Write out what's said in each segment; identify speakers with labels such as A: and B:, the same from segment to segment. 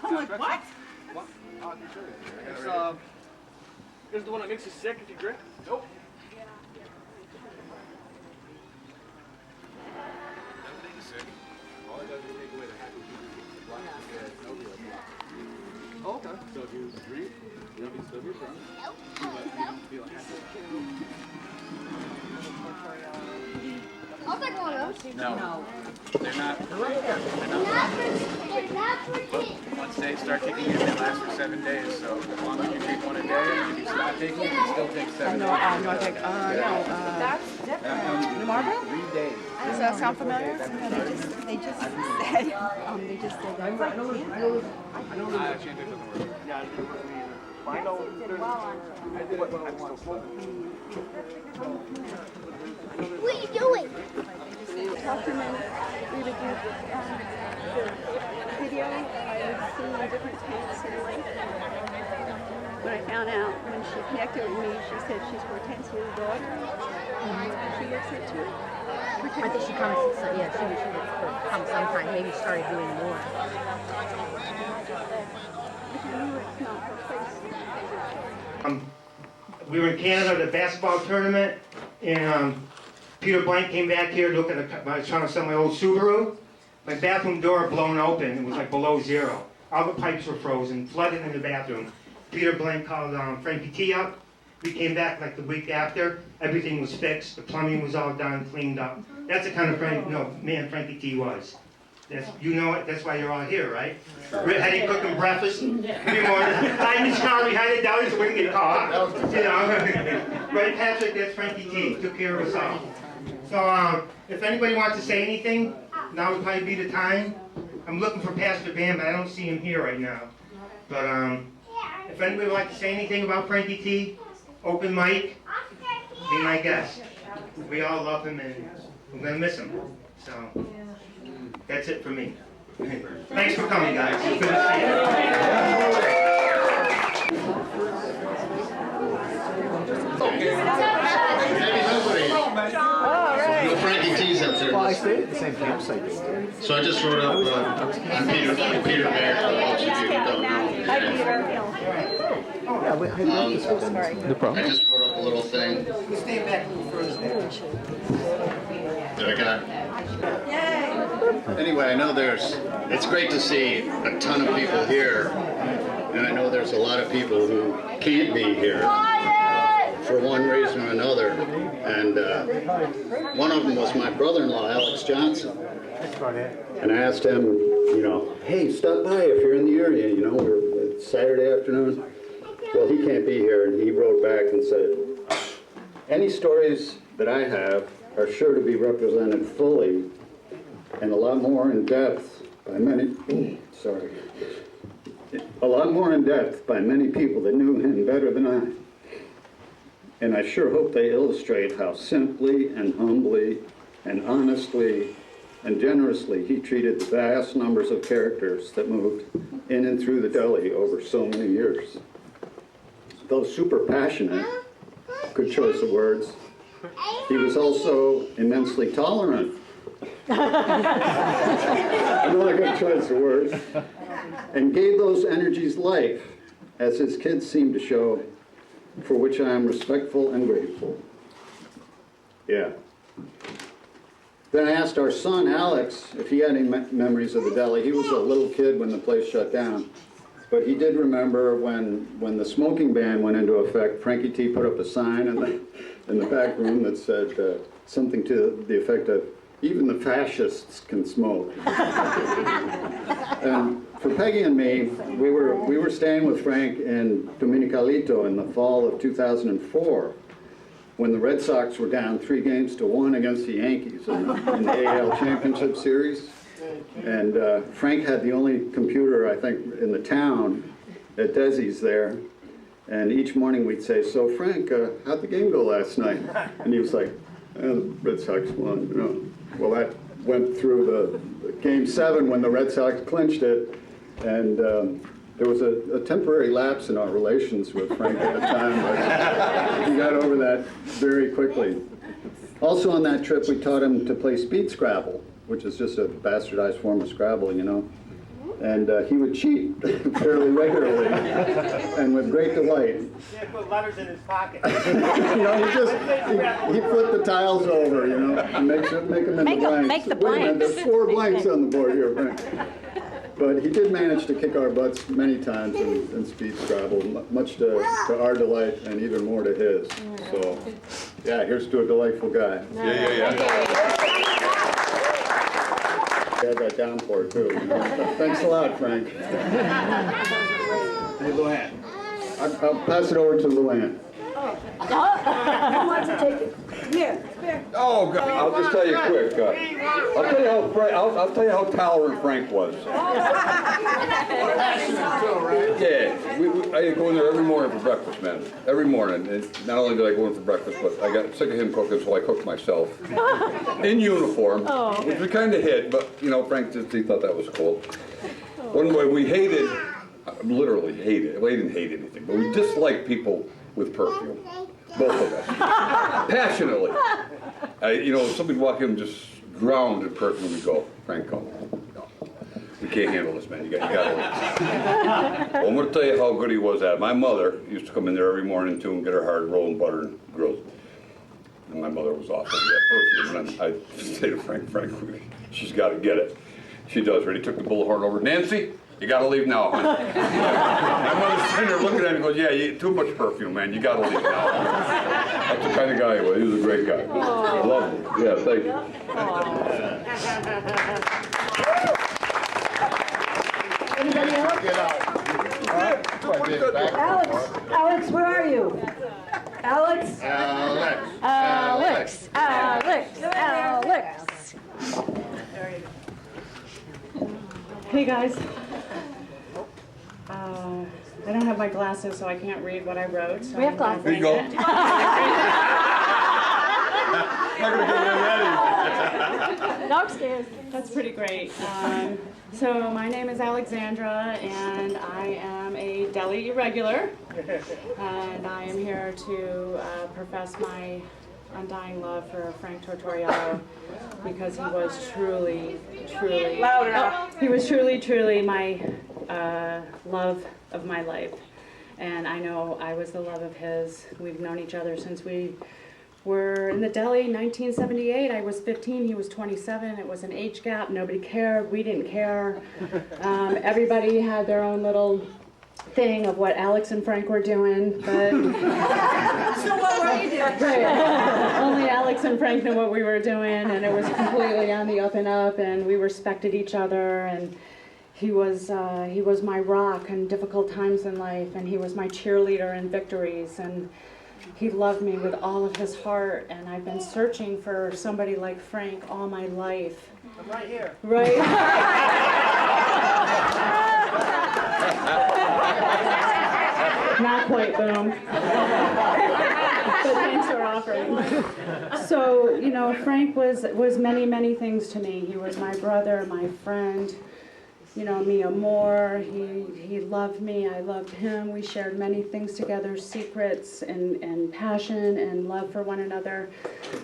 A: I'm like, what?
B: What? Oh, I can show you.
C: It's the one that makes you sick if you drink?
B: Nope. All it does is take away the happy
C: Oh, okay.
B: So if you drink, you'll be still be drunk. But you don't feel happy.
D: I'll take one of those.
B: No. They're not.
D: They're not for kids.
B: Once they start kicking in, they last for 7 days. So as long as you take one a day, if you stop taking it, it still takes 7 days.
A: That's different. New Marlboro?
B: 3 days.
A: Does that sound familiar?
E: They just said, they just said that.
B: I can't take something worse.
C: Yeah, I didn't work me either. I know there's... I did it when I was still smoking.
D: What are you doing?
E: After we would do video, I would see different tanks in life. When I found out, when she connected with me, she said she's Hortensia's daughter. She works here too.
F: I think she comes, yeah, she would come sometime, maybe started doing more.
E: It's not her place.
G: We were in Canada at a basketball tournament, and Peter Blank came back here to look at I was trying to sell my old Subaru. My bathroom door blown open. It was like below zero. All the pipes were frozen, flooded in the bathroom. Peter Blank called Frankie T up. We came back like the week after. Everything was fixed. The plumbing was all done, cleaned up. That's the kind of man Frankie T was. You know it. That's why you're all here, right? Had he cooking breakfast every morning. I in his car behind the deli so we can get caught. You know, right, Patrick? That's Frankie T. Took care of us all. So if anybody wants to say anything, now would probably be the time. I'm looking for Pastor Van, but I don't see him here right now. But if anybody would like to say anything about Frankie T, open mic, be my guest. We all love him and we're gonna miss him. So that's it for me. Thanks for coming, guys. It's good to see you.
H: No Frankie T's up there.
C: Well, I stayed at the same campsite.
H: So I just wrote up, I'm Peter Bear, for those of you who don't know.
A: Hi, Peter.
C: No problem.
H: I just wrote up a little thing.
G: Stay back first.
H: Did I get it? Anyway, I know it's great to see a ton of people here, and I know there's a lot of people who can't be here for one reason or another, and one of them was my brother-in-law, Alex Johnson. And I asked him, you know, hey, stop by if you're in the area, you know, it's Saturday afternoon. Well, he can't be here, and he wrote back and said, any stories that I have are sure to be represented fully and a lot more in depth by many, a lot more in depth by many people that knew him better than I. And I sure hope they illustrate how simply and humbly and honestly and generously he treated the vast numbers of characters that moved in and through the deli over so many years. Though super passionate, good choice of words, he was also immensely tolerant. Another good choice of words. And gave those energies life, as his kids seem to show, for which I am respectful and grateful. Yeah. Then I asked our son, Alex, if he had any memories of the deli. He was a little kid when the place shut down. But he did remember when the smoking ban went into effect, Frankie T put up a sign in the back room that said something to the effect of, even the fascists can smoke. And for Peggy and me, we were staying with Frank in Dominicalito in the fall of 2004, when the Red Sox were down 3-1 against the Yankees in the AL Championship Series. And Frank had the only computer, I think, in the town at Desi's there. And each morning we'd say, so Frank, how'd the game go last night? And he was like, the Red Sox won, you know. Well, that went through the Game 7 when the Red Sox clinched it. And there was a temporary lapse in our relations with Frank at the time, but he got over that very quickly. Also on that trip, we taught him to play speed Scrabble, which is just a bastardized form of Scrabble, you know. And he would cheat fairly regularly and with great delight.
G: Yeah, put letters in his pocket.
H: You know, he flipped the tiles over, you know, and make them into blanks.
F: make the
H: Wait a minute,
F: blanks.
H: there's 4 blanks on the board here, Frank. But he did manage to kick our butts many times in speed Scrabble, much to our delight and even more to his. So, yeah, here's to a delightful guy.
C: Yeah.
H: He had that down for it, too. Thanks a lot, Frank.
B: Hey, Luann.
H: I'll pass it over to Luann.
E: Who wants to take it? Here.
C: Oh, God. I'll just tell you quick. I'll tell you how tolerant Frank was. Yeah, I go in there every morning for breakfast, man. Every morning. And not only did I go in for breakfast, but I got sick of him cooking, so I cooked myself in uniform, which we kind of hid. But you know, Frank he thought that was cool. One way we hated, literally hated. We didn't hate anything, but we disliked people with perfume. Both of us. Passionately. You know, if somebody walk in and just drowned in perfume, we go, Frank, come on. No. We can't handle this, man. You got to leave. Well, I'm going to tell you how good he was at it. My mother used to come in there every morning, too, and get her hard rolling butter and grilled. And my mother was awful with that perfume. And I say to Frank, she's got to get it. She does. Ready? Took the bullhorn over. Nancy, you got to leave now, huh? My mother's sitting there looking at me and goes, yeah, you too much perfume, man. You got to leave now. That's the kind of guy he was. He was a great guy. I love him. Yeah, thank you.
E: Anybody else? Alex, where are you? Alex?
A: Alex.
I: Hey guys. I don't have my glasses, so I can't read what I wrote. So
F: We have glasses.
C: Here you go.
F: No, I'm scared.
I: That's pretty great. So my name is Alexandra, and I am a deli irregular, and I am here to profess my undying love for Frank Tortoriello, because he was truly my love of my life, and I know I was the love of his. We've known each other since we were in the deli in 1978. I was 15, he was 27. It was an age gap. Nobody cared. We didn't care. Everybody had their own little thing of what Alex and Frank were doing, but
E: So what were you doing?
I: right. Only Alex and Frank knew what we were doing, and it was completely on the up and up, and we respected each other, and he was my rock in difficult times in life, and he was my cheerleader in victories, and he loved me with all of his heart, and I've been searching for somebody like Frank all my life.
G: I'm right here.
I: Right? Not quite, boom. But thanks for offering. So, you know, Frank was many, many things to me. He was my brother, my friend, you know, mi amor. He loved me, I loved him. We shared many things together, secrets and passion and love for one another.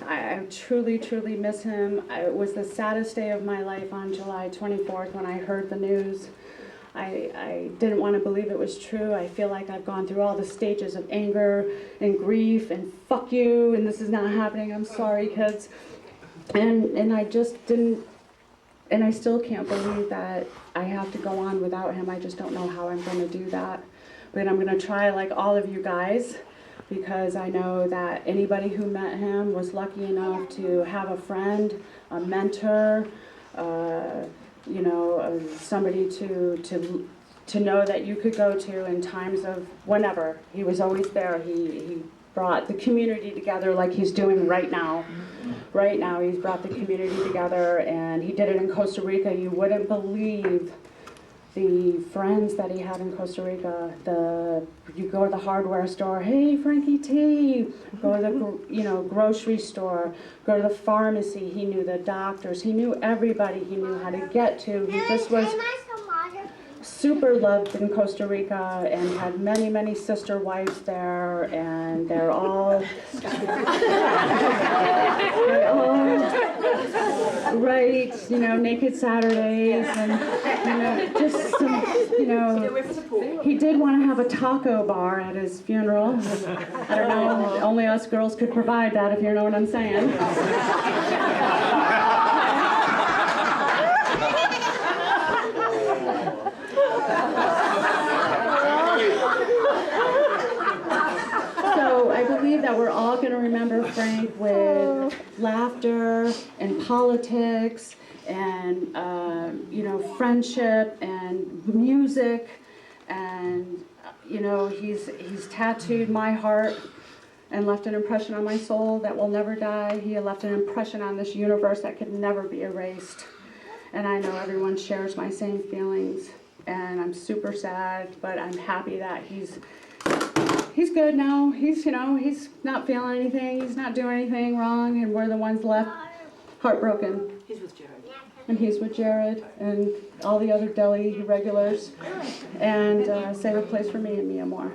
I: I truly, truly miss him. It was the saddest day of my life on July 24th when I heard the news. I didn't want to believe it was true. I feel like I've gone through all the stages of anger and grief and fuck you, and this is not happening. I'm sorry, kids. And I just didn't, and I still can't believe that I have to go on without him. I just don't know how I'm going to do that. But I'm going to try, like all of you guys, because I know that anybody who met him was lucky enough to have a friend, a mentor, you know, somebody to know that you could go to in times of whenever. He was always there. He brought the community together like he's doing right now. Right now, he's brought the community together, and he did it in Costa Rica. You wouldn't believe the friends that he had in Costa Rica. You go to the hardware store, hey, Frankie T. Go to the grocery store. Go to the pharmacy. He knew the doctors. He knew everybody. He knew how to get to. He just was super loved in Costa Rica and had many, many sister wives there, and they're all write, Naked Saturdays, and, just some, he did want to have a taco bar at his funeral. I don't know, only us girls could provide that, if you know what I'm saying. So I believe that we're all going to remember Frank with laughter and politics and, friendship and music. And, he's tattooed my heart and left an impression on my soul that will never die. He left an impression on this universe that could never be erased. And I know everyone shares my same feelings. And I'm super sad, but I'm happy that he's good now. He's not feeling anything. He's not doing anything wrong, and we're the ones left heartbroken.
A: He's with Jared.
I: And he's with Jared and all the other deli regulars, and save a place for me and Mia Moore.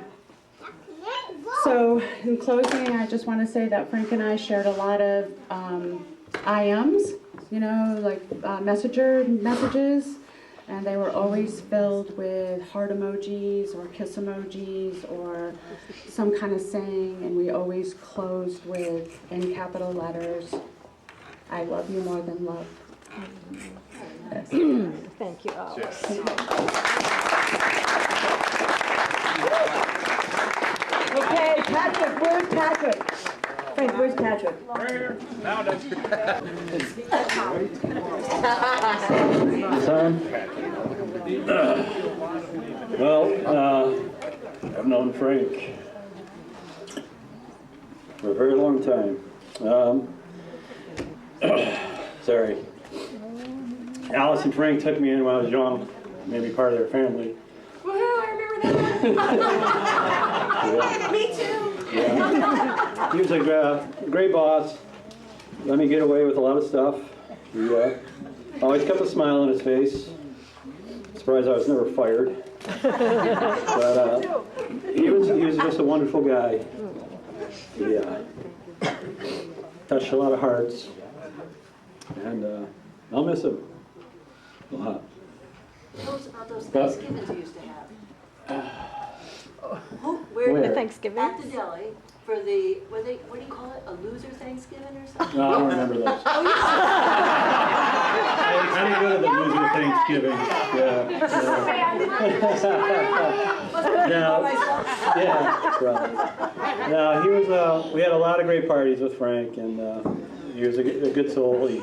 I: So in closing, I just want to say that Frank and I shared a lot of IMs, messages. And they were always filled with heart emojis or kiss emojis or some kind of saying, and we always closed with, in capital letters, I love you more than love. Yes.
F: Thank you, Alex.
J: Okay, Patrick, where's Patrick? Frank, where's Patrick?
K: Well, I've known Frank for a very long time. Sorry. Alice and Frank took me in when I was young, maybe part of their family.
A: Woohoo, I remember that. Me too.
K: Yeah. He was a great boss. Let me get away with a lot of stuff. He always kept a smile on his face. Surprised I was never fired. But he was just a wonderful guy. Yeah. Touched a lot of hearts. And I'll miss him a lot.
J: Tell us about those Thanksgivings you used to have. Where?
F: Thanksgiving?
J: At the deli for the, what do you call it? A loser Thanksgiving or something?
K: No, I don't remember those. I didn't go to the loser Thanksgiving. Yeah, right. No, he was. We had a lot of great parties with Frank, and he was a good soul. He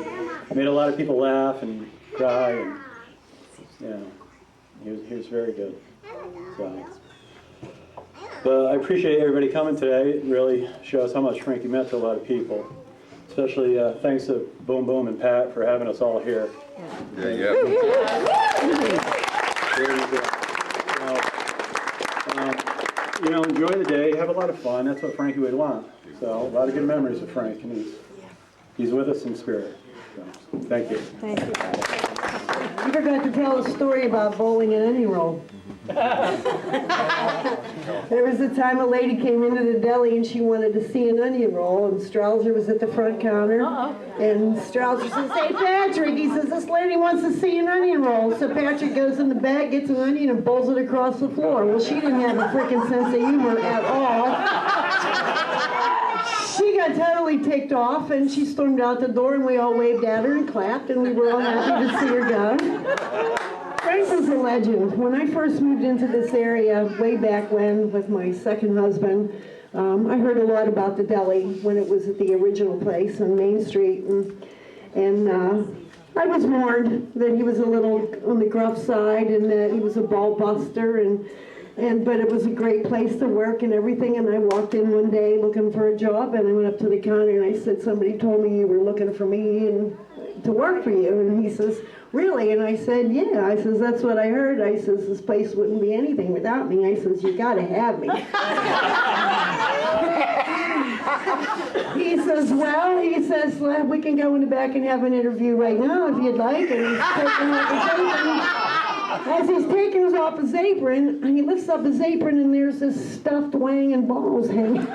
K: made a lot of people laugh and cry, and he was very good. So. But I appreciate everybody coming today. It really shows how much Frankie meant to a lot of people. Especially thanks to Boom Boom and Pat for having us all here.
C: Yeah.
K: Enjoy the day, have a lot of fun. That's what Frankie would want. So a lot of good memories of Frank, and he's with us in spirit. So, thank you.
F: Thank you.
J: You forgot to tell a story about bowling and onion roll. There was a time a lady came into the deli and she wanted to see an onion roll, and Strauser was at the front counter. And Strauser says, "Hey Patrick," he says, "this lady wants to see an onion roll." So Patrick goes in the back, gets an onion, and bowls it across the floor. Well, she didn't have a freaking sense of humor at all. She got totally ticked off, and she stormed out the door, and we all waved at her and clapped, and we were all happy to see her go. Frank was a legend. When I first moved into this area, way back when, with my second husband, I heard a lot about the deli when it was at the original place on Main Street, and I was warned that he was a little on the gruff side and that he was a ball buster, but it was a great place to work and everything. And I walked in one day looking for a job, and I went up to the counter and I said, "Somebody told me you were looking for me and to work for you." And he says, "Really?" And I said, "Yeah." I says, "That's what I heard." I says, "This place wouldn't be anything without me." I says, "You gotta have me." He says, "Well, we can go in the back and have an interview right now if you'd like." And he's taking off his apron. As he's taking off his apron, he lifts up his apron and there's this stuffed wang and balls hanging.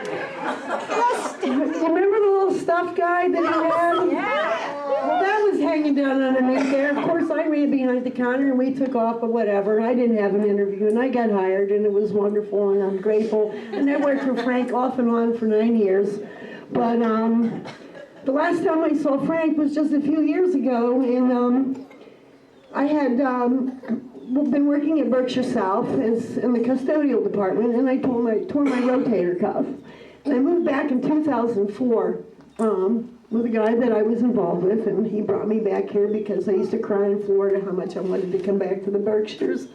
J: You remember the little stuffed guy that he had? Yeah. was hanging down underneath there. Of course, I ran behind the counter and we took off, but whatever. I didn't have an interview and I got hired and it was wonderful and I'm grateful. And I worked for Frank off and on for 9 years. But the last time I saw Frank was just a few years ago, and I had been working at Berkshire South in the custodial department, and I tore my rotator cuff. And I moved back in 2004 with a guy that I was involved with, and he brought me back here because I used to cry in Florida how much I wanted to come back to the Berkshires.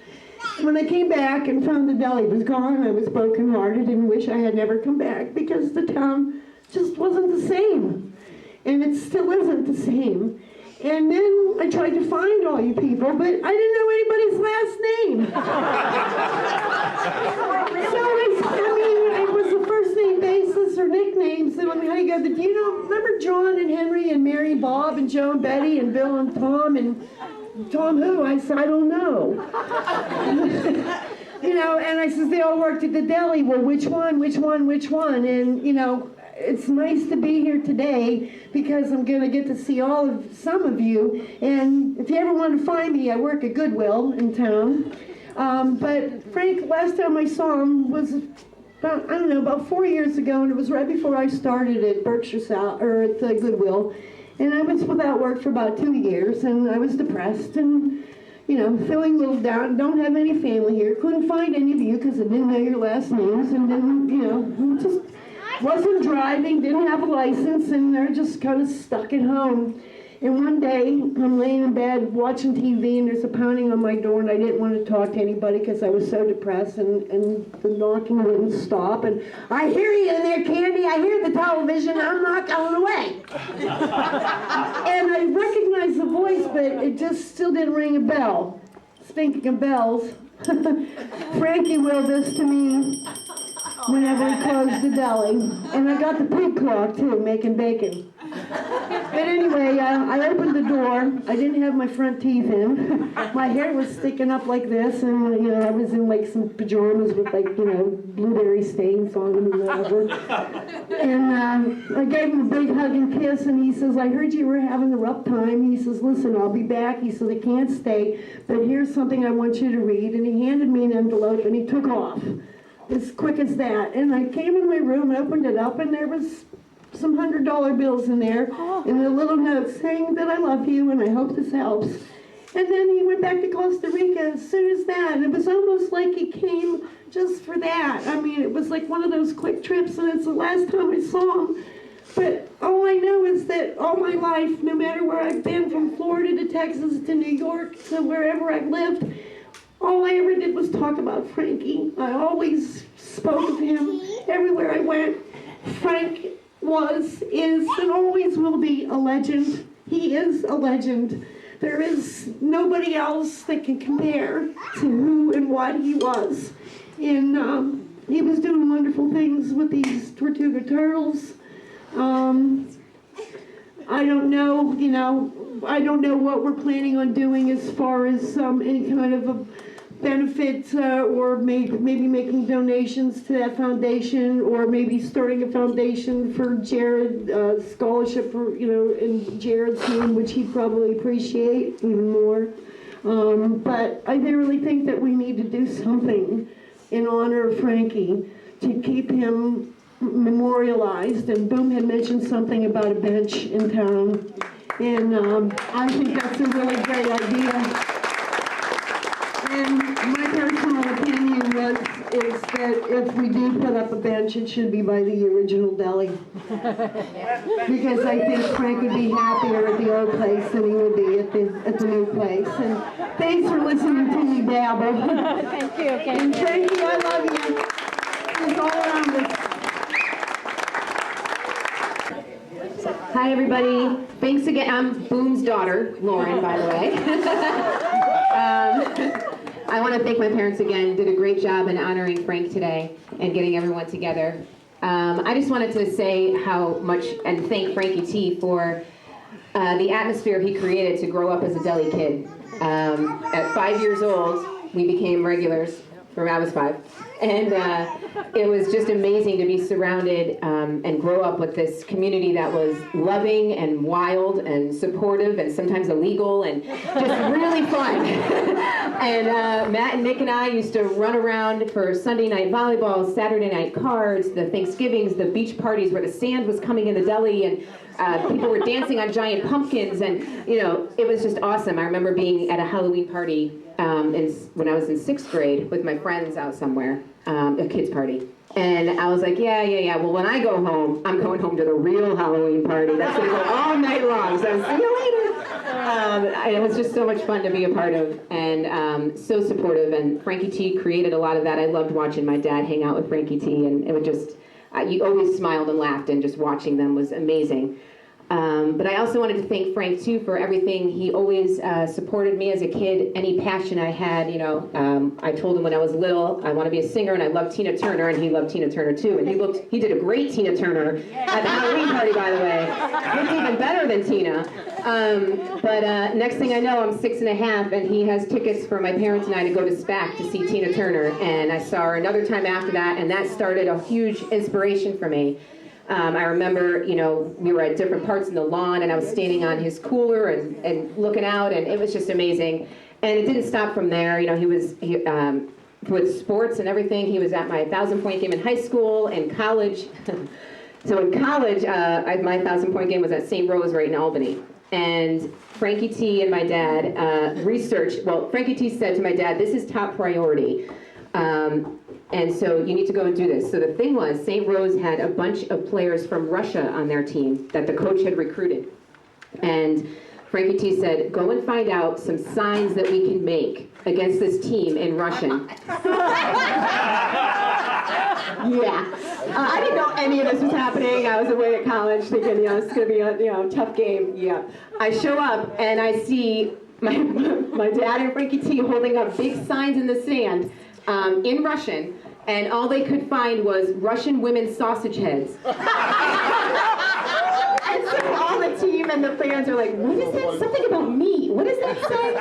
J: When I came back and found the deli was gone, I was brokenhearted and wish I had never come back because the town just wasn't the same. And it still isn't the same. And then I tried to find all you people, but I didn't know anybody's last name. So it was a first name basis or nicknames. And I go, do you know, remember John and Henry and Mary, Bob and Joe and Betty and Bill and Tom who? I said, I don't know. You know, and I says, they all worked at the deli. Well, which one? And, you know, it's nice to be here today because I'm going to get to see some of you. And if you ever want to find me, I work at Goodwill in town. But Frank, last time I saw him was about 4 years ago, and it was right before I started at Berkshire South, or at the Goodwill. And I was without work for about 2 years, and I was depressed and, you know, feeling a little down. Don't have any family here. Couldn't find any of you because I didn't know your last names, and didn't, you know, just wasn't driving, didn't have a license, and they're just kind of stuck at home. And one day, I'm laying in bed watching TV, and there's a pounding on my door, and I didn't want to talk to anybody because I was so depressed, and the knocking wouldn't stop. And I hear you in there, Candy. I hear the television. I'm not going away. And I recognized the voice, but it just still didn't ring a bell. Speaking of bells, Frankie willed this to me whenever he closed the deli. And I got the pig clock, too, making bacon. But anyway, I opened the door. I didn't have my front teeth in. My hair was sticking up like this, and, you know, I was in, like, some pajamas with, like, you know, blueberry stains on them and whatever. And I gave him a big hug and kiss, and he says, I heard you were having a rough time. He says, listen, I'll be back. He says, I can't stay, but here's something I want you to read. And he handed me an envelope, and he took off. As quick as that. And I came in my room and opened it up, and there was some $100 bills in there, and a little note saying that I love you and I hope this helps. And then he went back to Costa Rica as soon as that, and it was almost like he came just for that. I mean, it was like one of those quick trips, and it's the last time I saw him. But all I know is that all my life, no matter where I've been, from Florida to Texas to New York to wherever I've lived, all I ever did was talk about Frankie. I always spoke of him everywhere I went. Frank was, is, and always will be a legend. He is a legend. There is nobody else that can compare to who and what he was. And he was doing wonderful things with these Tortuga turtles. I don't know, you know, I don't know what we're planning on doing as far as any kind of a benefit or maybe making donations to that foundation, or maybe starting a foundation for Jared, scholarship for, you know, in Jared's name, which he'd probably appreciate even more. But I really think that we need to do something in honor of Frankie to keep him memorialized. And Boom had mentioned something about a bench in town, and I think that's a really great idea. And my personal opinion is that if we do put up a bench, it should be by the original deli. Because I think Frank would be happier at the old place than he would be at the new place. And thanks for listening to me babble.
E: Thank you.
J: And Frankie, I love you. It's all around us.
A: Hi, everybody. Thanks again. I'm Boom's daughter, Lauren, by the way. I want to thank my parents again. Did a great job in honoring Frank today and getting everyone together. I just wanted to say how much, and thank Frankie T for the atmosphere he created to grow up as a deli kid. At 5 years old, we became regulars from I was 5. And it was just amazing to be surrounded and grow up with this community that was loving and wild and supportive and sometimes illegal and just really fun. And Matt and Nick and I used to run around for Sunday night volleyball, Saturday night cards, the Thanksgivings, the beach parties where the sand was coming in the deli and people were dancing on giant pumpkins, and it was just awesome. I remember being at a Halloween party when I was in 6th grade with my friends out somewhere, a kids party. And I was like, yeah. Well, when I go home, I'm going home to the real Halloween party. That's going to go all night long. So see you later. It was just so much fun to be a part of, and so supportive. And Frankie T created a lot of that. I loved watching my dad hang out with Frankie T, and it would just, you always smiled and laughed, and just watching them was amazing. But I also wanted to thank Frank, too, for everything. He always supported me as a kid, any passion I had. I told him when I was little, I want to be a singer, and I love Tina Turner, and he loved Tina Turner, too. And he did a great Tina Turner at the Halloween party, by the way. Looked even better than Tina. But next thing I know, I'm 6½, and he has tickets for my parents and I to go to SPAC to see Tina Turner. And I saw her another time after that, and that started a huge inspiration for me. I remember, we were at different parts in the lawn, and I was standing on his cooler and looking out, and it was just amazing. And it didn't stop from there. He was with sports and everything. He was at my 1,000-point game in high school and college. So in college, my 1,000-point game was at St. Rose right in Albany. And Frankie T and my dad Frankie T said to my dad, this is top priority. And so you need to go and do this. So the thing was, St. Rose had a bunch of players from Russia on their team that the coach had recruited. And Frankie T said, go and find out some signs that we can make against this team in Russian. Yeah. I didn't know any of this was happening. I was away at college thinking, it's going to be a tough game. Yeah. I show up and I see my dad and Frankie T holding up big signs in the sand in Russian, and all they could find was Russian women's sausage heads. And so all the team and the fans are like, what is that? Something about meat. What does that say?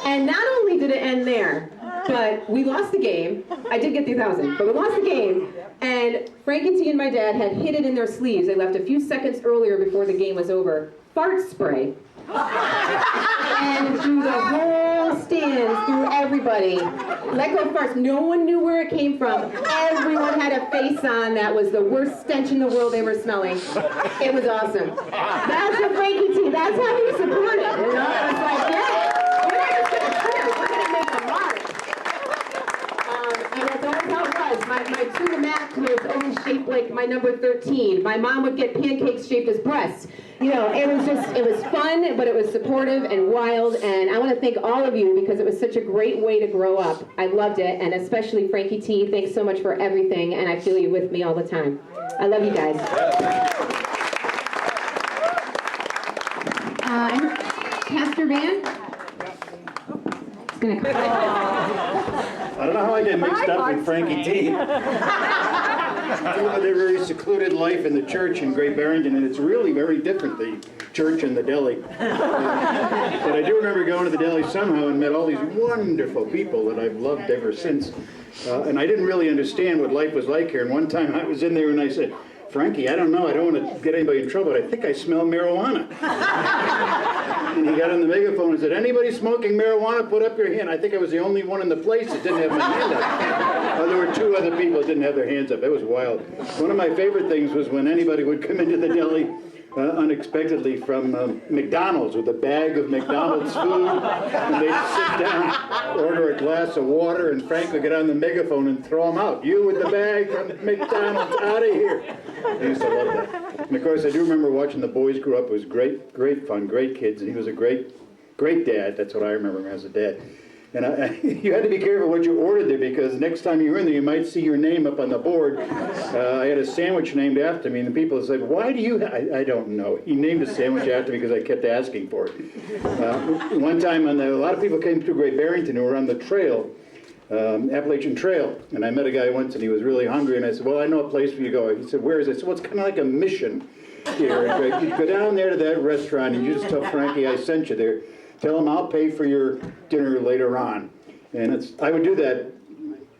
A: And not only did it end there, but we lost the game. I did get the 1,000, but we lost the game. And Frankie T and my dad had hid it in their sleeves. They left a few seconds earlier before the game was over. Fart spray. And through the whole stands, through everybody. Let go farts. No one knew where it came from. Everyone had a face on that was the worst stench in the world they were smelling. It was awesome. That's what Frankie T, that's how he supported. It was like, we're not just going to quit. We're going to make a mark. And that's always how it was. My tuna mac was always shaped like my number 13. My mom would get pancakes shaped as breasts. It was fun, but it was supportive and wild, and I want to thank all of you because it was such a great way to grow up. I loved it, and especially Frankie T, thanks so much for everything, and I feel you with me all the time. I love you guys. Pastor Van? It's gonna come.
L: I don't know how I get mixed up with Frankie T. They live a very secluded life in the church in Great Barrington, and it's really very different, the church and the deli. But I do remember going to the deli somehow and met all these wonderful people that I've loved ever since. And I didn't really understand what life was like here. And one time I was in there and I said, Frankie, I don't know, I don't want to get anybody in trouble, but I think I smell marijuana. And he got on the megaphone and said, anybody smoking marijuana, put up your hand. I think I was the only one in the place that didn't have my hand up. There were 2 other people that didn't have their hands up. It was wild. One of my favorite things was when anybody would come into the deli unexpectedly from McDonald's with a bag of McDonald's food, and they'd sit down, order a glass of water, and Frank would get on the megaphone and throw them out. You with the bag from McDonald's, out of here. I used to love that. And of course, I do remember watching the boys grow up. It was great, great fun, great kids, and he was a great, great dad. That's what I remember him as a dad. And you had to be careful what you ordered there, because next time you were in there, you might see your name up on the board. I had a sandwich named after me, and the people said, why do you I don't know. He named a sandwich after me because I kept asking for it. One time, a lot of people came through Great Barrington who were on the trail, Appalachian Trail, and I met a guy once, and he was really hungry, and I said, well, I know a place for you to go. He said, where is it? I said, well, it's kind of like a mission here. You go down there to that restaurant, and you just tell Frankie I sent you there. Tell him I'll pay for your dinner later on. And I would do that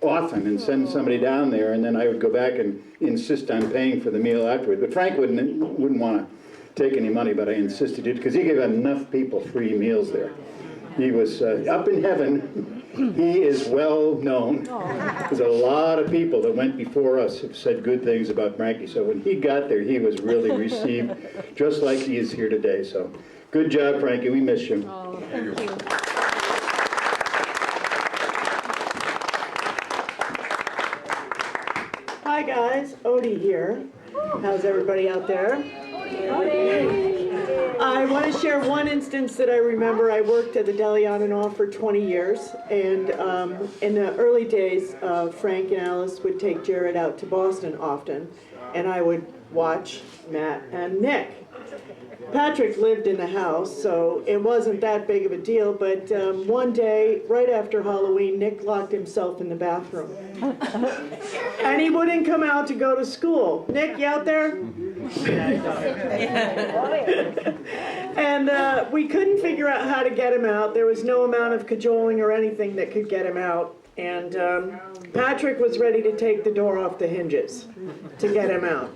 L: often and send somebody down there, and then I would go back and insist on paying for the meal afterward. But Frank wouldn't want to take any money, but I insisted it because he gave enough people free meals there. He was up in heaven. He is well known. There's a lot of people that went before us have said good things about Frankie. So when he got there, he was really received just like he is here today. So good job, Frankie. We miss you.
F: Oh, thank you.
J: Hi guys, Odie here. How's everybody out there? I want to share one instance that I remember. I worked at the deli on and off for 20 years, and in the early days, Frank and Alice would take Jared out to Boston often, and I would watch Matt and Nick. Patrick lived in the house, so it wasn't that big of a deal, but one day, right after Halloween, Nick locked himself in the bathroom. And he wouldn't come out to go to school. Nick, you out there? And we couldn't figure out how to get him out. There was no amount of cajoling or anything that could get him out. And Patrick was ready to take the door off the hinges to get him out.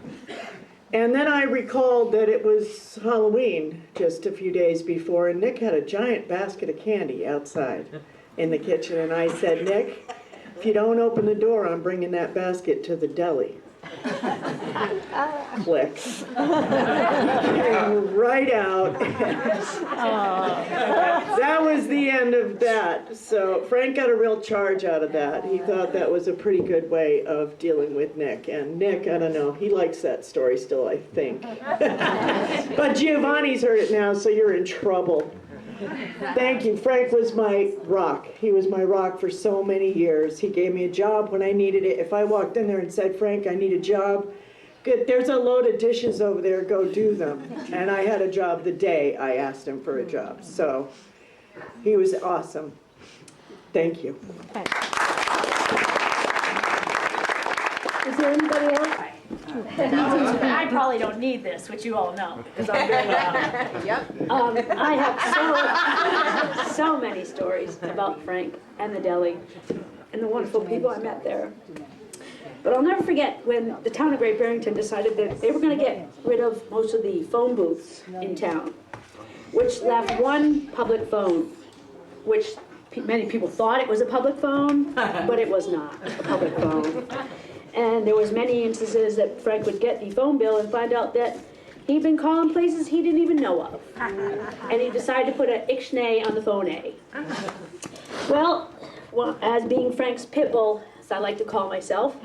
J: And then I recalled that it was Halloween just a few days before, and Nick had a giant basket of candy outside in the kitchen. And I said, Nick, if you don't open the door, I'm bringing that basket to the deli. Click. Came right out. That was the end of that. So Frank got a real charge out of that. He thought that was a pretty good way of dealing with Nick. And Nick, I don't know, he likes that story still, I think. But Giovanni's heard it now, so you're in trouble. Thank you. Frank was my rock. He was my rock for so many years. He gave me a job when I needed it. If I walked in there and said, Frank, I need a job, good, there's a load of dishes over there, go do them. And I had a job the day I asked him for a job. So he was awesome. Thank you.
M: Is there anybody else? I probably don't need this, which you all know, because I'm very loud.
F: Yep.
M: I have so many stories about Frank and the deli and the wonderful people I met there. But I'll never forget when the town of Great Barrington decided that they were going to get rid of most of the phone booths in town, which left one public phone, which many people thought it was a public phone, but it was not a public phone. And there was many instances that Frank would get the phone bill and find out that he'd been calling places he didn't even know of. And he decided to put an Ixnay on the phone A. Well, as being Frank's pit bull, as I like to call myself,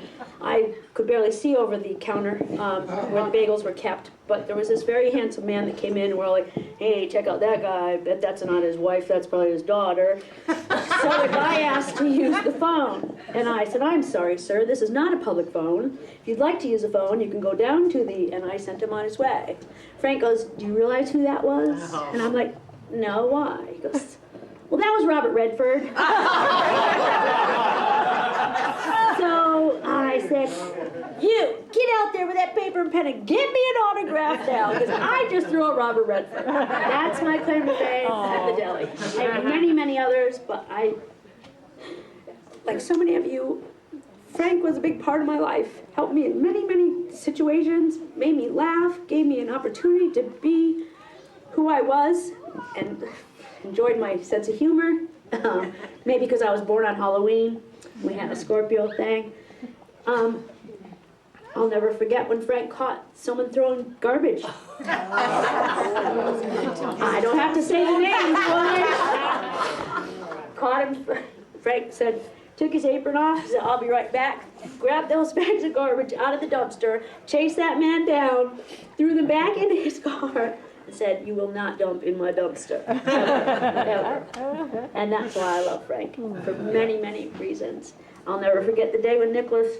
M: I could barely see over the counter where the bagels were kept. But there was this very handsome man that came in and we're like, hey, check out that guy. I bet that's not his wife, that's probably his daughter. So the guy asked to use the phone. And I said, I'm sorry, sir, this is not a public phone. If you'd like to use a phone, you can go down to the, and I sent him on his way. Frank goes, do you realize who that was? And I'm like, no, why? He goes, well, that was Robert Redford. So I said, you, get out there with that paper and pen and give me an autograph now, because I just threw a Robert Redford. That's my claim to fame at the deli. I have many, many others, but like so many of you, Frank was a big part of my life, helped me in many, many situations, made me laugh, gave me an opportunity to be who I was, and enjoyed my sense of humor. Maybe because I was born on Halloween. We had a Scorpio thing. I'll never forget when Frank caught someone throwing garbage. I don't have to say the name, boy. Caught him. Frank said, took his apron off, said, I'll be right back. Grabbed those bags of garbage out of the dumpster, chased that man down, threw them back into his car, and said, you will not dump in my dumpster. Ever. And that's why I love Frank, for many, many reasons. I'll never forget the day when Nicholas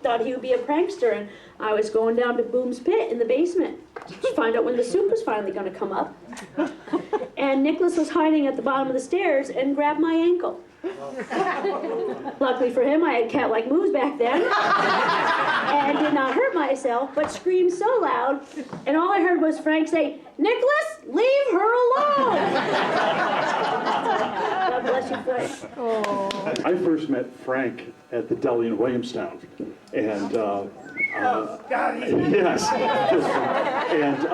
M: thought he would be a prankster, and I was going down to Boom's pit in the basement to find out when the soup was finally going to come up. And Nicholas was hiding at the bottom of the stairs and grabbed my ankle. Luckily for him, I had cat-like moves back then, and did not hurt myself, but screamed so loud, and all I heard was Frank say, "Nicholas, leave her alone!" God bless you, Frank.
N: I first met Frank at the deli in Williamstown, and yes, and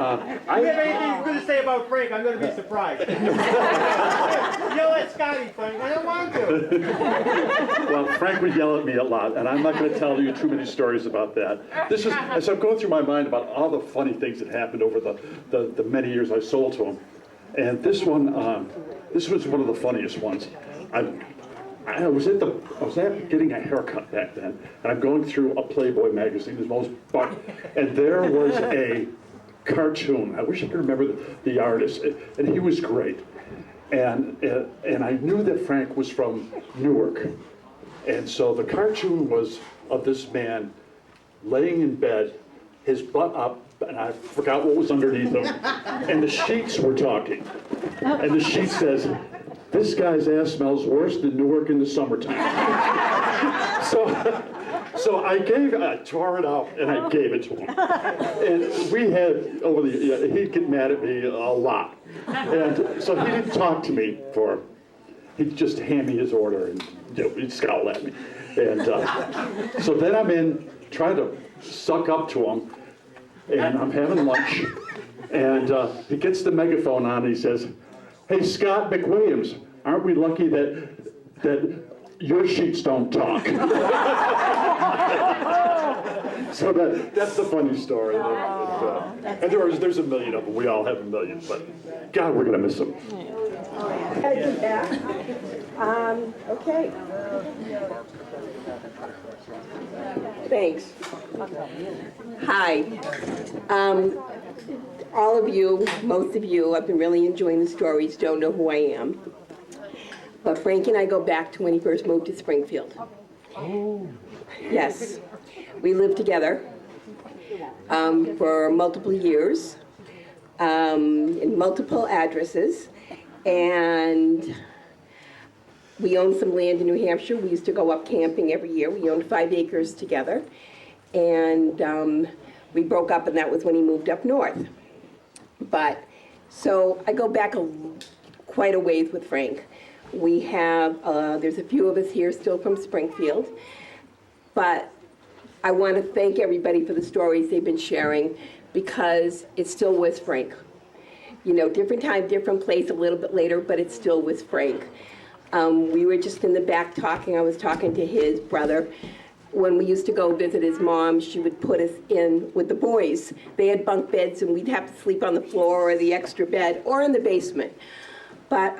G: If you have anything good to say about Frank, I'm going to be surprised. Yell at Scotty, Frank. I don't want to.
N: well, Frank would yell at me a lot, and I'm not going to tell you too many stories about that. This is as I'm going through my mind about all the funny things that happened over the many years I sold to him, and this one, this was one of the funniest ones. I was getting a haircut back then, and I'm going through a Playboy magazine, and there was a cartoon. I wish I could remember the artist, and he was great. And I knew that Frank was from Newark, and so the cartoon was of this man laying in bed, his butt up, and I forgot what was underneath him, and the sheets were talking, and the sheet says, "This guy's ass smells worse than Newark in the summertime." So I tore it out and I gave it to him. And we had he'd get mad at me a lot. And so he didn't talk to me he'd just hand me his order and he'd scowl at me. And so then I'm in trying to suck up to him, and I'm having lunch, and he gets the megaphone on and he says, "Hey, Scott McWilliams, aren't we lucky that your sheets don't talk?" So that's the funny story. And there's a million of them. We all have a million, but God, we're gonna miss them.
O: Okay. Thanks. Hi. All of you, most of you, I've been really enjoying the stories, don't know who I am. But Frank and I go back to when he first moved to Springfield. Yes. We lived together for multiple years, in multiple addresses, and we owned some land in New Hampshire. We used to go up camping every year. We owned 5 acres together, and we broke up, and that was when he moved up north. But, so I go back quite a ways with Frank. We have, there's a few of us here still from Springfield, but I want to thank everybody for the stories they've been sharing, because it still was Frank. You know, different time, different place, a little bit later, but it still was Frank. We were just in the back talking. I was talking to his brother. When we used to go visit his mom, she would put us in with the boys. They had bunk beds, and we'd have to sleep on the floor or the extra bed or in the basement. But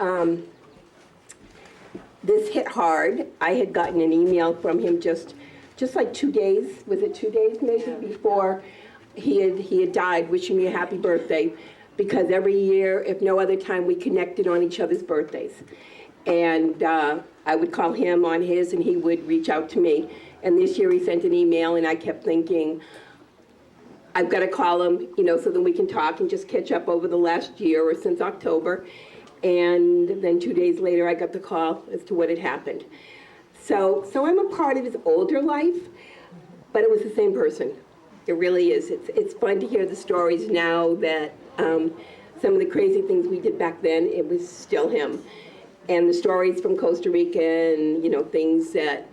O: this hit hard. I had gotten an email from him just like 2 days, was it 2 days maybe, before he had died, wishing me a happy birthday, because every year, if no other time, we connected on each other's birthdays. And I would call him on his, and he would reach out to me. And this year he sent an email, and I kept thinking, I've got to call him, you know, so that we can talk and just catch up over the last year or since October. And then 2 days later, I got the call as to what had happened. So I'm a part of his older life, but it was the same person. It really is. It's fun to hear the stories now that some of the crazy things we did back then, it was still him. And the stories from Costa Rica and, you know, things that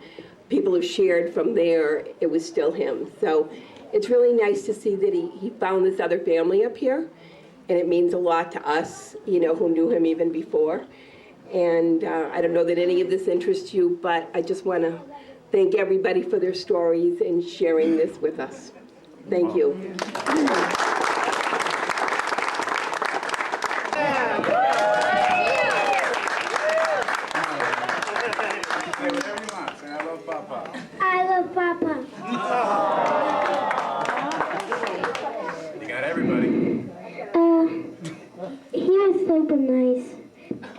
O: people have shared from there, it was still him. So it's really nice to see that he found this other family up here, and it means a lot to us, you know, who knew him even before. And I don't know that any of this interests you, but I just want to thank everybody for their stories and sharing this with us. Thank you.
D: I love Papa.
B: You got everybody.
D: He was super nice,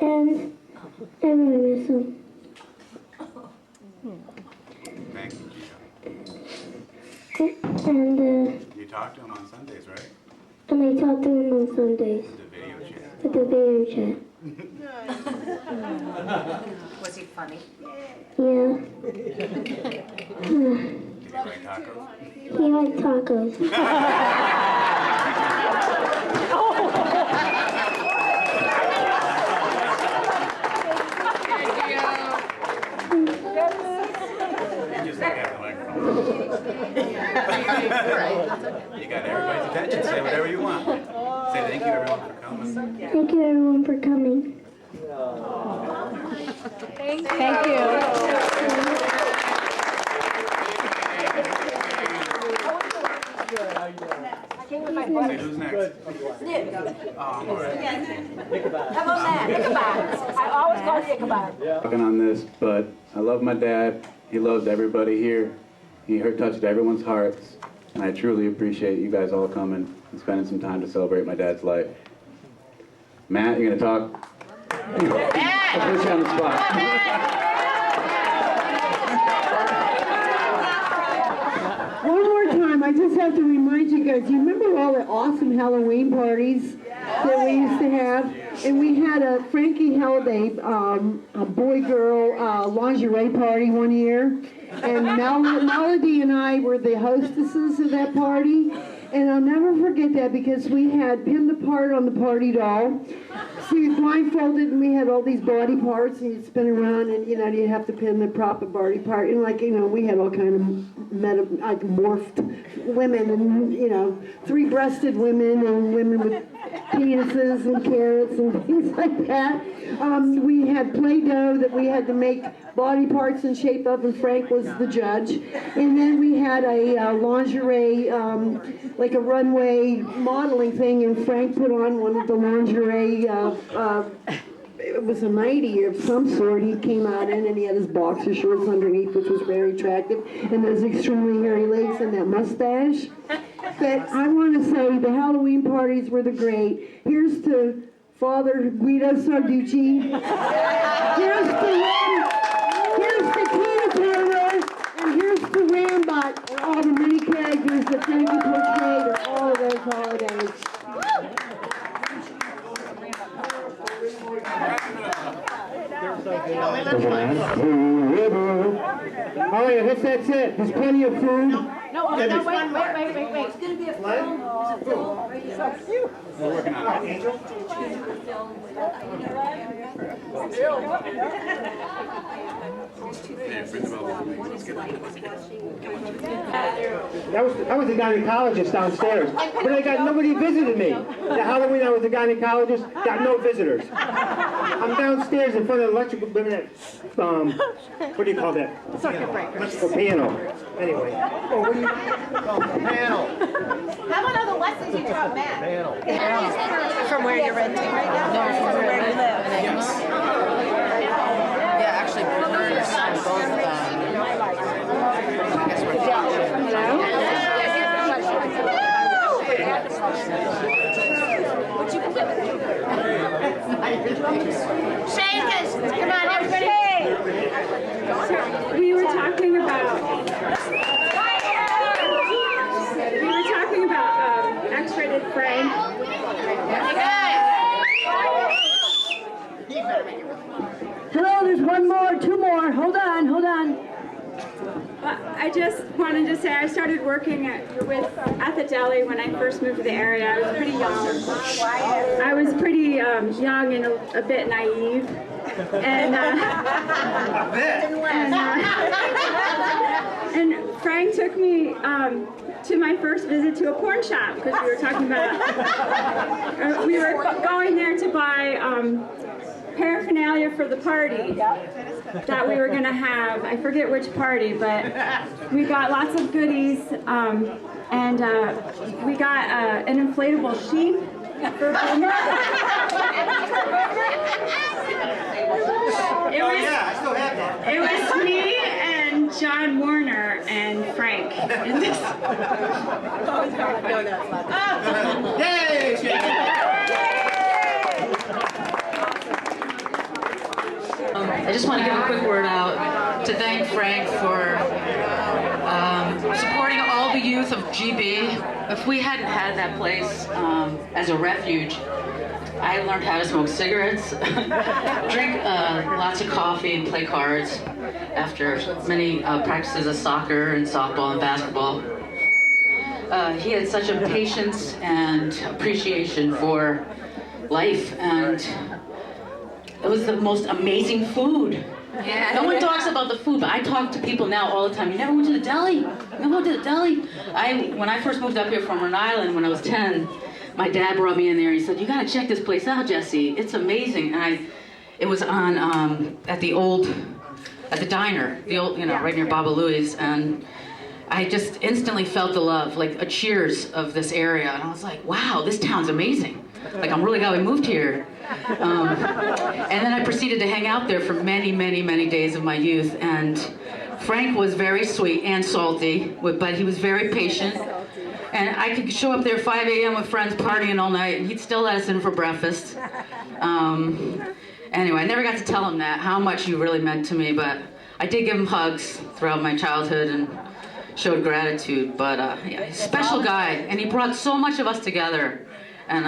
D: and I really miss him.
B: Thank you, Gio.
D: And
B: You talk to him on Sundays, right?
D: I talk to him on Sundays.
B: The video chat.
D: With the video chat.
F: Was he funny?
D: Yeah. He liked tacos.
B: You got everybody's attention. Say whatever you want. Say thank you everyone for coming.
D: Thank you everyone for coming.
E: Thank you.
B: Say who's next?
F: How about that? Ichabod. I always call it Ichabod.
P: Talking on this, but I love my dad. He loves everybody here. He touched everyone's hearts, and I truly appreciate you guys all coming and spending some time to celebrate my dad's life. Matt, you gonna talk? I'll put you on the spot.
J: One more time, I just have to remind you guys, you remember all the awesome Halloween parties that we used to have? And we had Frankie held a boy-girl lingerie party one year. And Melody and I were the hostesses of that party. And I'll never forget that because we had pinned apart on the party doll. So you blindfolded and we had all these body parts and you'd spin around and, you'd have to pin the proper body part. And we had all kind of morphed women and, three-breasted women and women with penises and carrots and things like that. We had Play-Doh that we had to make body parts in shape of, and Frank was the judge. And then we had a lingerie, like a runway modeling thing, and Frank put on one of the lingerie, it was a nightie of some sort he came out in, and he had his boxer shorts underneath, which was very attractive, and those extremely hairy legs and that mustache. But I want to say the Halloween parties were the great. Here's to Father Guido Sarducci. Here's to Tina Turner, and here's to Rambot, and all the many characters that Frankie portrayed at all of those holidays. Oh yeah, that's it. There's plenty of food.
F: No, wait. It's going to be a film. Is it film?
B: We're working on it. Angel?
G: I was a gynecologist downstairs, but I got nobody visited me. The Halloween I was a gynecologist, got no visitors. I'm downstairs in front of the electrical, what do you call that?
F: Circuit breaker.
G: Electrical piano. Anyway.
L: Panel.
F: How about all the lessons you taught Matt?
L: Panel.
F: From where you're renting right now? No, from where you live.
L: Yes. Yeah, actually, Bernard's both I guess we're
F: Shane, come on, everybody.
E: We were talking about X-rated Frank.
J: Hello, there's one more, two more. Hold on.
E: I just wanted to say I started working at the deli when I first moved to the area. I was pretty young. I was pretty young and a bit naive. And Frank took me to my first visit to a porn shop because we were talking about we were going there to buy paraphernalia for the party that we were going to have. I forget which party, but we got lots of goodies, and we got an inflatable sheep for Boomer.
G: I still have that.
E: It was me and John Warner and Frank in this.
Q: I just want to give a quick word out to thank Frank for supporting all the youth of GB. If we hadn't had that place as a refuge, I learned how to smoke cigarettes, drink lots of coffee, and play cards after many practices of soccer and softball and basketball. He had such a patience and appreciation for life, and it was the most amazing food. Yeah. No one talks about the food, but I talk to people now all the time. You never went to the deli? You never went to the deli? When I first moved up here from Rhode Island when I was 10, my dad brought me in there and he said, "You gotta check this place out, Jesse. It's amazing." And it was on at the diner, the old, right near Baba Louie's, and I just instantly felt the love, like a cheers of this area, and I was like, "Wow, this town's amazing. Like, I'm really glad we moved here." And then I proceeded to hang out there for many, many, many days of my youth. And Frank was very sweet and salty, but he was very patient. And I could show up there 5 a.m. with friends partying all night, and he'd still let us in for breakfast. Anyway, I never got to tell him that, how much he really meant to me, but I did give him hugs throughout my childhood and showed gratitude. But yeah, he's a special guy, and he brought so much of us together. And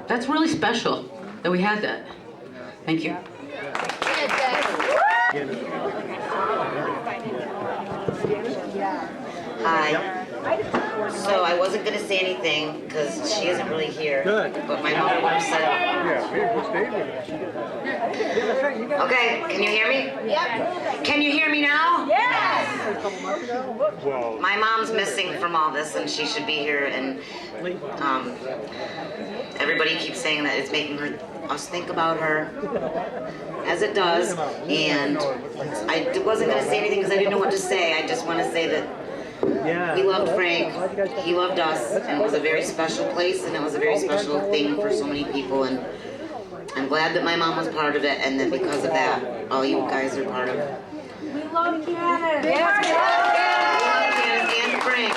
Q: that's really special that we had that. Thank you.
R: Hi. So I wasn't going to say anything because she isn't really here. Good. But my mom would have said. Yeah, stay with us. Okay, can you hear me? Yep. Can you hear me now? Yes. My mom's missing from all this, and she should be here. And everybody keeps saying that it's making us think about her, as it does. And I wasn't going to say anything because I didn't know what to say. I just want to say that. We loved Frank, he loved us, and it was a very special place, and it was a very special thing for so many people, and I'm glad that my mom was part of it, and that because of that, all you guys are part of it.
M: We love Janet.
R: We love Janet and Frank.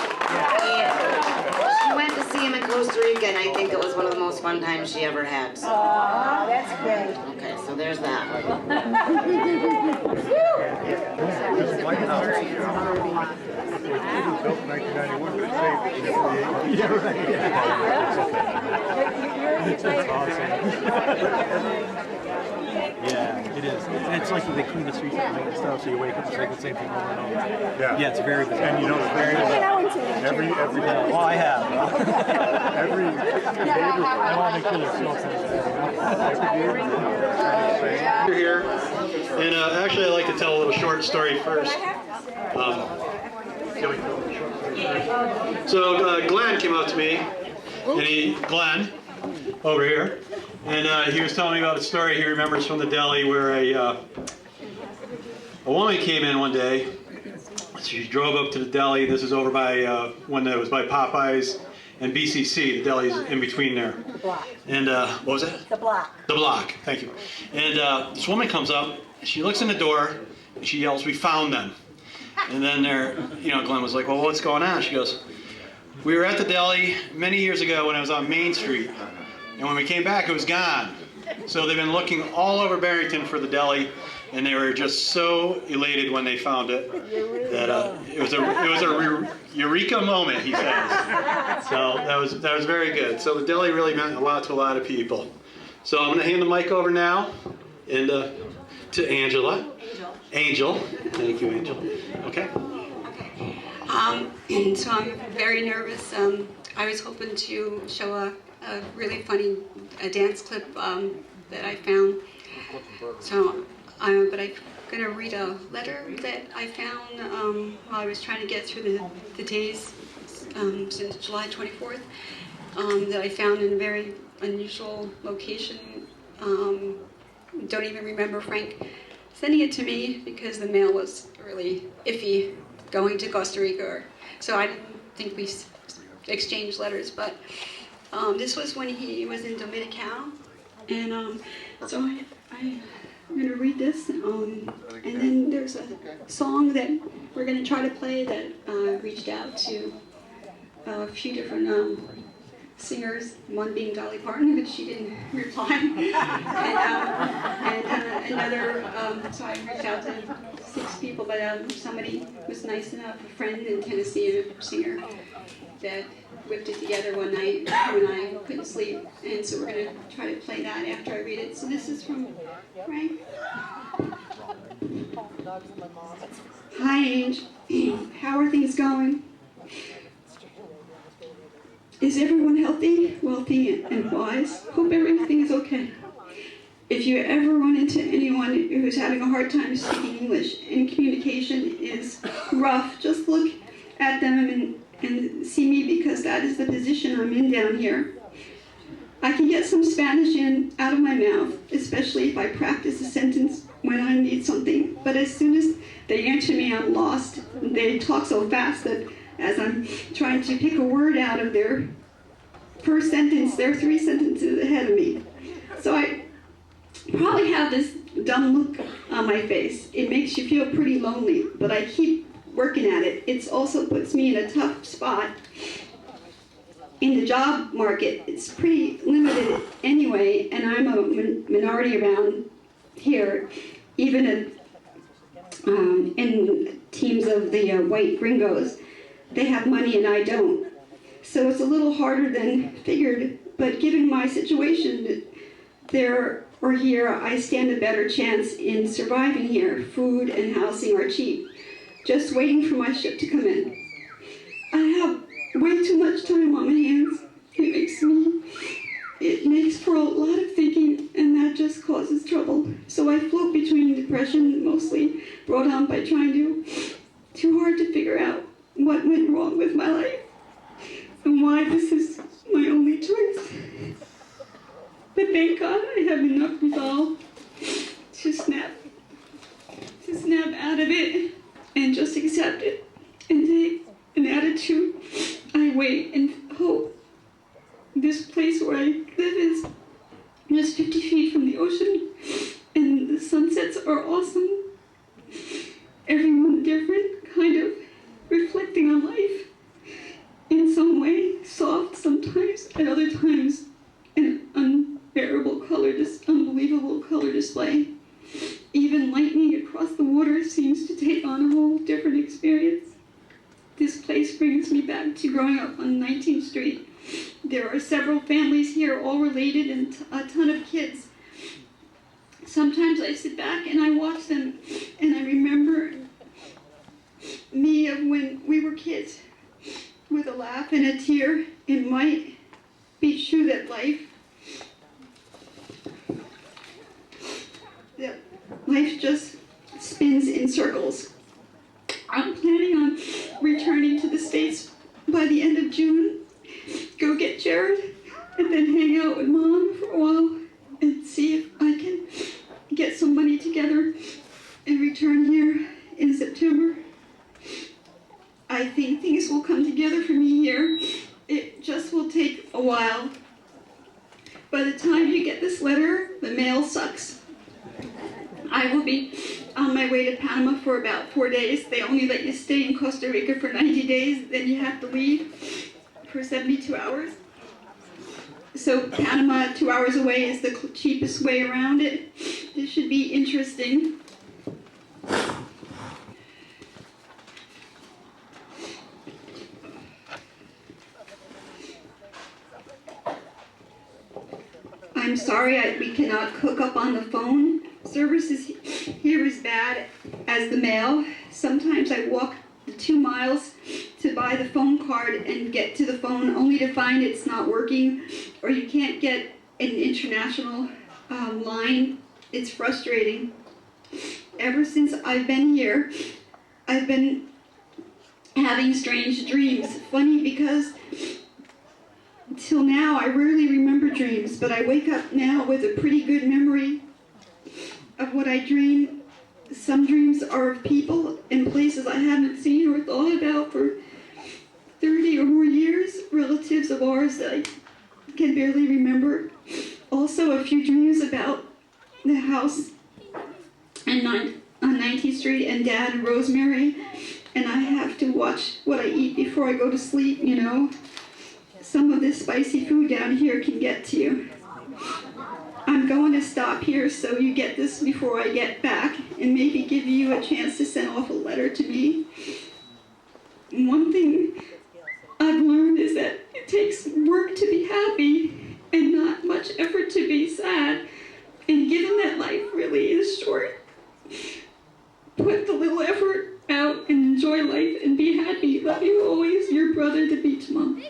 R: And she went to see him in Costa Rica, and I think it was one of the most fun times she ever had. So.
J: Aww, that's great.
R: Okay, so there's that.
S: Built in 1991, but it's
K: Yeah, it is. It's like they clean the streets at night and stuff, so you wake up and say the same thing over and over. Yeah, it's very bizarre. And you know, every well, I have. Every neighborhood. I want to kill
L: You're here, and actually, I'd like to tell a little short story first. So Glenn came up to me, and Glenn, over here, and he was telling me about a story he remembers from the deli where a woman came in one day. She drove up to the deli. This is over by when it was by Popeyes and BCC. The deli's in between there.
J: The block.
L: And what was it?
J: The block.
L: The block. Thank you. And this woman comes up. She looks in the door and she yells, "We found them." And then Glenn was like, "Well, what's going on?" She goes, "We were at the deli many years ago when I was on Main Street, and when we came back, it was gone. So they've been looking all over Barrington for the deli, and they were just so elated when they found it that it was a eureka moment," he says. So that was very good. So the deli really meant a lot to a lot of people. So I'm going to hand the mic over now, and to Angela. Angel. Thank you, Angel. Okay.
T: And so I'm very nervous. I was hoping to show a really funny dance clip that I found. So, but I'm going to read a letter that I found while I was trying to get through the days since July 24th that I found in a very unusual location. Don't even remember Frank sending it to me because the mail was really iffy going to Costa Rica. So I didn't think we exchanged letters, but this was when he was in Dominican. And so I'm going to read this. And then there's a song that we're going to try to play that reached out to a few different singers, one being Dolly Parton, but she didn't reply. And another, so I reached out to 6 people, but somebody was nice enough, a friend in Tennessee, a singer, that whipped it together one night when I couldn't sleep, and so we're going to try to play that after I read it. So this is from Frank. Hi, Ange. How are things going? Is everyone healthy, wealthy, and wise? Hope everything is okay. If you ever run into anyone who's having a hard time speaking English and communication is rough, just look at them and see me, because that is the position I'm in down here. I can get some Spanish out of my mouth, especially if I practice a sentence when I need something. But as soon as they answer me, I'm lost. They talk so fast that as I'm trying to pick a word out of their first sentence, they're 3 sentences ahead of me. So I probably have this dumb look on my face. It makes you feel pretty lonely, but I keep working at it. It also puts me in a tough spot in the job market. It's pretty limited anyway, and I'm a minority around here, even in teams of the white gringos. They have money and I don't. So it's a little harder than figured, but given my situation there or here, I stand a better chance in surviving here. Food and housing are cheap. Just waiting for my ship to come in. I have way too much time on my hands. It makes for a lot of thinking, and that just causes trouble. So I float between depression, mostly brought on by trying too hard to figure out what went wrong with my life and why this is my only choice. But thank God I have enough resolve to snap out of it and just accept it and take an attitude. I wait and hope. This place where I live is just 50 feet from the ocean, and the sunsets are awesome. Everyone different, kind of reflecting on life in some way, soft sometimes, at other times an unbearable color, unbelievable color display. Even lightning across the water seems to take on a whole different experience. This place brings me back to growing up on 19th Street. There are several families here, all related, and a ton of kids. Sometimes I sit back and I watch them, and I remember me of when we were kids, with a laugh and a tear. It might be true that life just spins in circles. I'm planning on returning to the States by the end of June, go get Jared, and then hang out with Mom for a while and see if I can get some money together and return here in September. I think things will come together for me here. It just will take a while. By the time you get this letter, the mail sucks. I will be on my way to Panama for about 4 days. They only let you stay in Costa Rica for 90 days, then you have to leave for 72 hours. So Panama, 2 hours away, is the cheapest way around it. This should be interesting. I'm sorry we cannot hook up on the phone. Service here is bad as the mail. Sometimes I walk the 2 miles to buy the phone card and get to the phone only to find it's not working, or you can't get an international line. It's frustrating. Ever since I've been here, I've been having strange dreams. Funny because till now I rarely remember dreams, but I wake up now with a pretty good memory of what I dream. Some dreams are of people and places I haven't seen or thought about for 30 or more years, relatives of ours that I can barely remember. Also a few dreams about the house on 19th Street and Dad and Rosemary, and I have to watch what I eat before I go to sleep, you know. Some of this spicy food down here can get to you. I'm going to stop here so you get this before I get back, and maybe give you a chance to send off a letter to me. One thing I've learned is that it takes work to be happy and not much effort to be sad. And given that life really is short, put the little effort out and enjoy life and be happy. Love you always, your brother, the Beach Mom.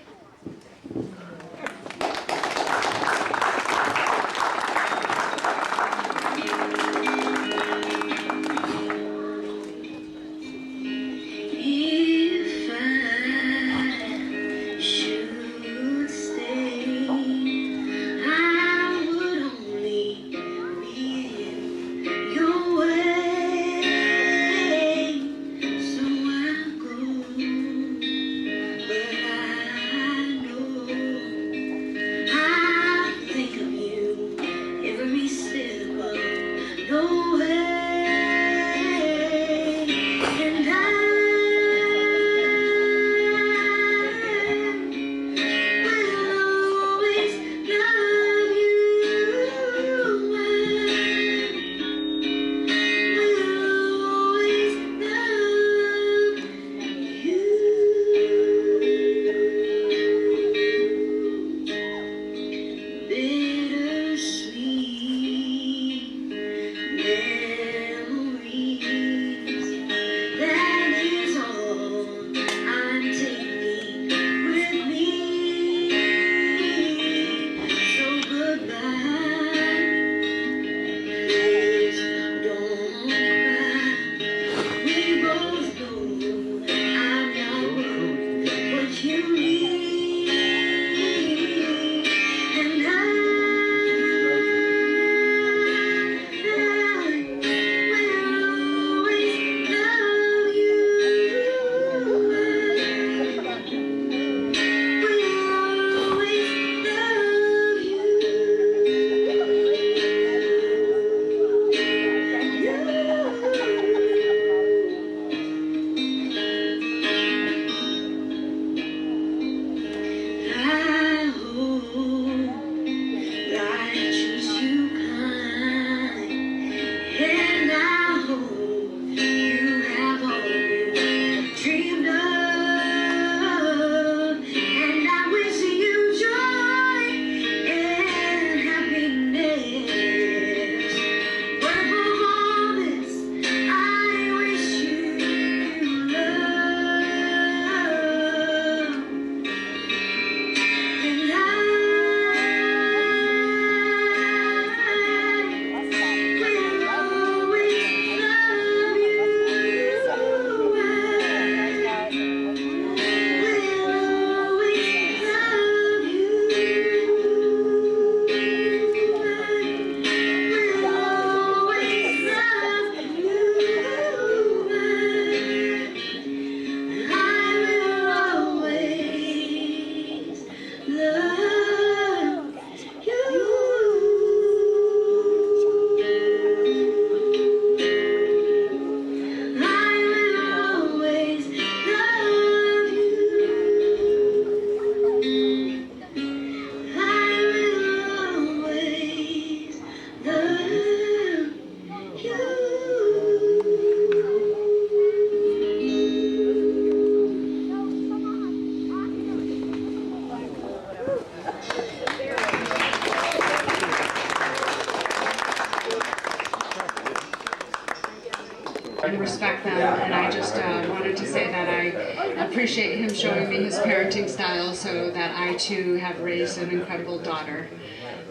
U: And respect them, and I just wanted to say that I appreciate him showing me his parenting style so that I too have raised an incredible daughter.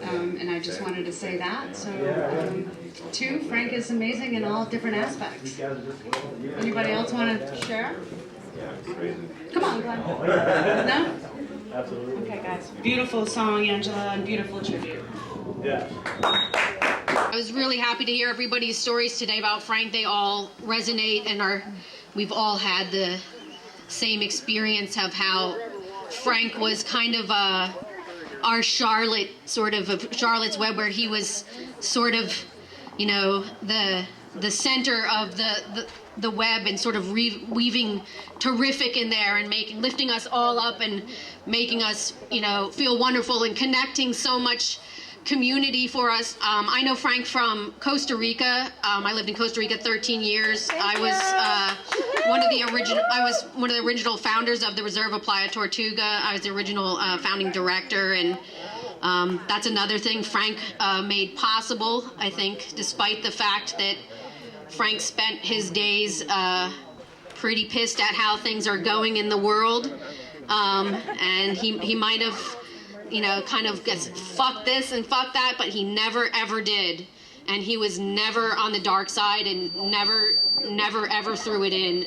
U: And I just wanted to say that. So, too, Frank is amazing in all different aspects. Anybody else want to share? Come on, Glenn. No?
K: Absolutely.
U: Okay, guys. Beautiful song, Angela, and beautiful tribute.
K: Yeah.
V: I was really happy to hear everybody's stories today about Frank. They all resonate, and we've all had the same experience of how Frank was kind of our Charlotte, sort of Charlotte's Web, where he was sort of, you know, the center of the web, and sort of weaving terrific in there, and lifting us all up and making us, you know, feel wonderful, and connecting so much community for us. I know Frank from Costa Rica. I lived in Costa Rica 13 years. I was one of the original founders of the Reserve of Playa Tortuga. I was the original founding director, and that's another thing Frank made possible, I think, despite the fact that Frank spent his days pretty pissed at how things are going in the world. And he might have, kind of gets fuck this and fuck that, but he never ever did. And he was never on the dark side and never ever threw it in.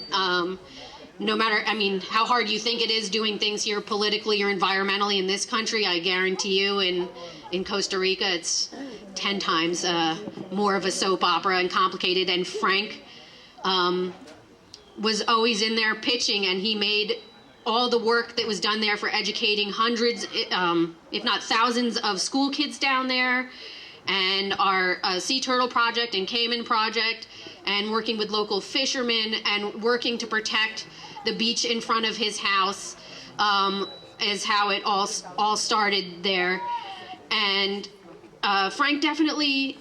V: No matter, how hard you think it is doing things here politically or environmentally in this country, I guarantee you in Costa Rica it's 10 times more of a soap opera and complicated. And Frank was always in there pitching, and he made all the work that was done there for educating hundreds, if not thousands, of school kids down there, and our Sea Turtle Project and Cayman Project, and working with local fishermen, and working to protect the beach in front of his house, is how it all started there. And Frank definitely,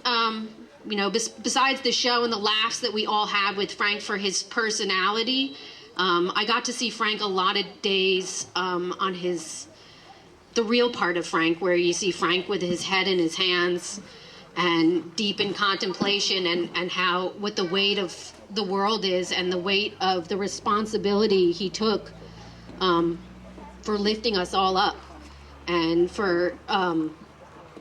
V: besides the show and the laughs that we all have with Frank for his personality, I got to see Frank a lot of days on the real part of Frank, where you see Frank with his head in his hands and deep in contemplation, and what the weight of the world is, and the weight of the responsibility he took for lifting us all up, and for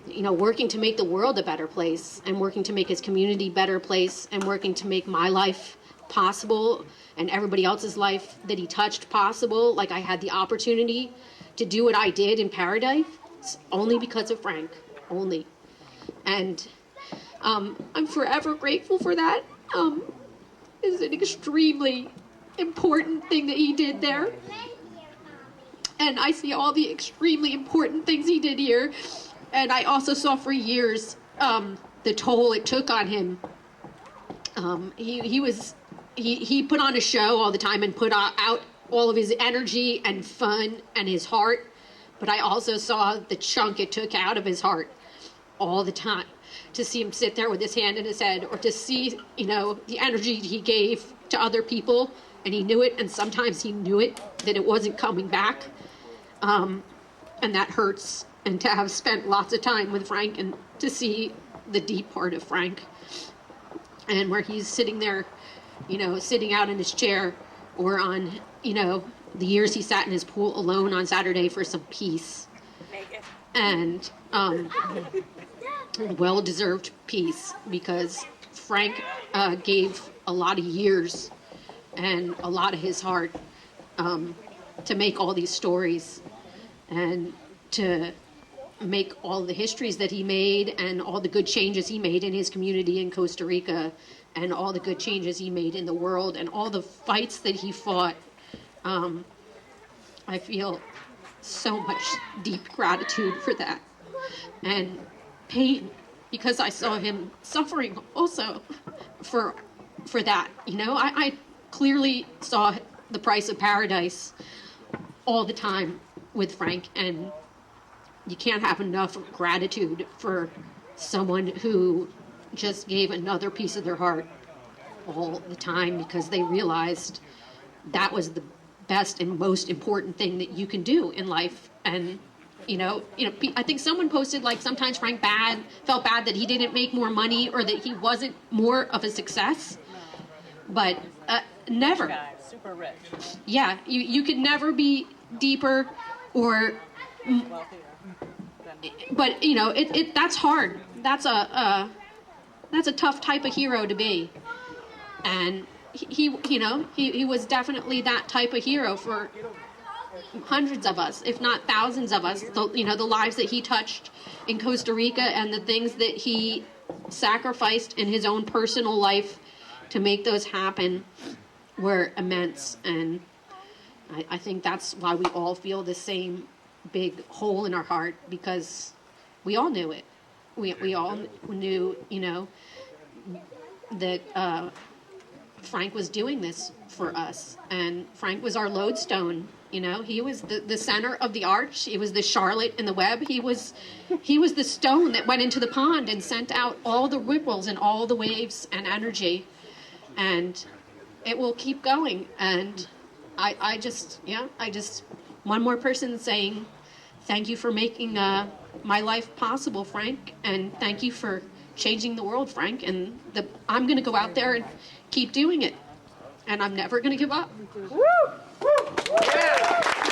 V: working to make the world a better place, and working to make his community a better place, and working to make my life possible and everybody else's life that he touched possible. Like, I had the opportunity to do what I did in Paradise only because of Frank, only. And I'm forever grateful for that. It's an extremely important thing that he did there. And I see all the extremely important things he did here. And I also saw for years the toll it took on him. He put on a show all the time and put out all of his energy and fun and his heart, but I also saw the chunk it took out of his heart all the time. To see him sit there with his hand in his head, or to see, the energy he gave to other people, and he knew it, and sometimes he knew it, that it wasn't coming back, and that hurts. And to have spent lots of time with Frank, and to see the deep part of Frank, and where he's sitting there, sitting out in his chair, or on, the years he sat in his pool alone on Saturday for some peace. And well-deserved peace, because Frank gave a lot of years and a lot of his heart to make all these stories, and to make all the histories that he made, and all the good changes he made in his community in Costa Rica, and all the good changes he made in the world, and all the fights that he fought. I feel so much deep gratitude for that, and pain, because I saw him suffering also for that. I clearly saw the price of Paradise all the time with Frank, and you can't have enough gratitude for someone who just gave another piece of their heart all the time, because they realized that was the best and most important thing that you can do in life. And I think someone posted, like, sometimes Frank felt bad that he didn't make more money, or that he wasn't more of a success, but never.
H: Super rich.
V: Yeah, you could never be deeper, or but that's hard. That's a tough type of hero to be, and he was definitely that type of hero for hundreds of us, if not thousands of us. The lives that he touched in Costa Rica, and the things that he sacrificed in his own personal life to make those happen, were immense. And I think that's why we all feel the same big hole in our heart, because we all knew it. We all knew, that Frank was doing this for us, and Frank was our lodestone. You know, he was the center of the arch. He was the Charlotte in the web. He was the stone that went into the pond and sent out all the ripples and all the waves and energy. And it will keep going. And I just, one more person saying, thank you for making my life possible, Frank. And thank you for changing the world, Frank. And I'm going to go out there and keep doing it. And I'm never going to give up. Woo! Woo! Yeah.